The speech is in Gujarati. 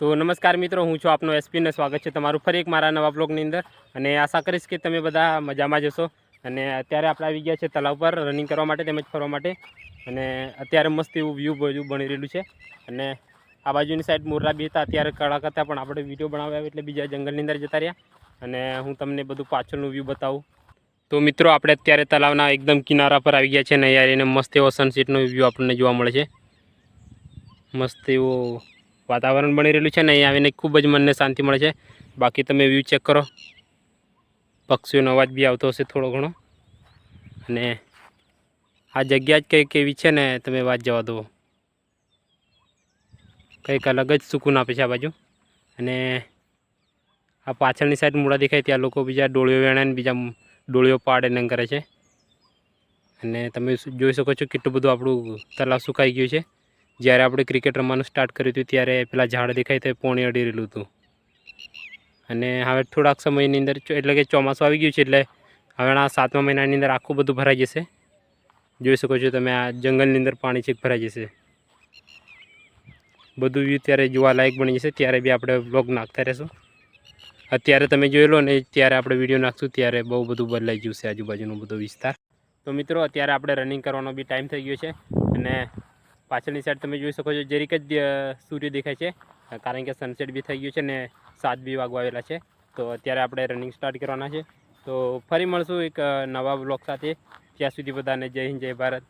તો નમસ્કાર મિત્રો, હું છું આપનો એસપી ને સ્વાગત છે તમારું ફરી એક મારા નવા બ્લોગની અંદર। અને આશા કરીશ કે તમે બધા મજામાં જ હશો। અને અત્યારે આપણે આવી ગયા છે તળાવ પર રનિંગ કરવા માટે તેમજ ફરવા માટે। અને અત્યારે મસ્ત એવું વ્યૂ બની રહેલું છે। અને આ બાજુની સાઈડ મોરલા બી હતા, અત્યારે કડક હતા પણ આપણે વિડીયો બનાવ્યા એટલે બીજા જંગલની અંદર જતા રહ્યા। અને હું તમને બધું પાછળનું વ્યૂ બતાવું। તો મિત્રો આપણે અત્યારે તળાવના એકદમ કિનારા પર આવી ગયા છે ને યાર, એને મસ્ત એવો સનસેટનો વ્યૂ આપણને જોવા મળે છે। મસ્ત એવું વાતાવરણ બની રહેલું છે ને અહીં આવીને ખૂબ જ મનને શાંતિ મળે છે। બાકી તમે વ્યૂ ચેક કરો, પક્ષીઓનો અવાજ બી આવતો હશે થોડો ઘણો। અને આ જગ્યા જ કંઈક એવી છે ને તમે વાત જવા દો, કંઈક અલગ જ સુકૂન આપે છે આ બાજુ। અને આ પાછળની સાઈડ મૂળા દેખાય ત્યાં લોકો બીજા ડોળીઓ વેણે ને બીજા ડોળીઓ પાડે ને કરે છે। અને તમે જોઈ શકો છો કેટલું બધું આપણું તળાવ સુકાઈ ગયું છે। જ્યારે આપણે ક્રિકેટ રમવાનું સ્ટાર્ટ કર્યું હતું ત્યારે પેલા ઝાડ દેખાય તો પોણી અડી રહેલું હતું। અને હવે થોડાક સમયની અંદર એટલે કે ચોમાસું આવી ગયું છે એટલે હવે આ 7મા મહિનાની અંદર આખું બધું ભરાઈ જશે। જોઈ શકો છો તમે આ જંગલની અંદર પાણી છેક ભરાઈ જશે। બધું વ્યૂ ત્યારે જોવાલાયક બની જશે, ત્યારે બી આપણે બ્લોગ નાખતા રહેશું। અત્યારે તમે જોઈ લો ને ત્યારે આપણે વિડીયો નાખશું ત્યારે બહુ બધું બદલાઈ ગયું છે આજુબાજુનો બધો વિસ્તાર। તો મિત્રો અત્યારે આપણે રનિંગ કરવાનો બી ટાઈમ થઈ ગયો છે। અને પાછળની સાઈડ તમે જોઈ શકો છો જરીક જ સૂર્ય દેખાય છે, કારણ કે સનસેટ બી થઈ ગયું છે ને 7 બી વાગવા આવેલા છે। તો અત્યારે આપણે રનિંગ સ્ટાર્ટ કરવાના છે। તો ફરી મળશું એક નવા બ્લોગ સાથે। ત્યાં સુધી બધાને જય હિન્દ, જય ભારત।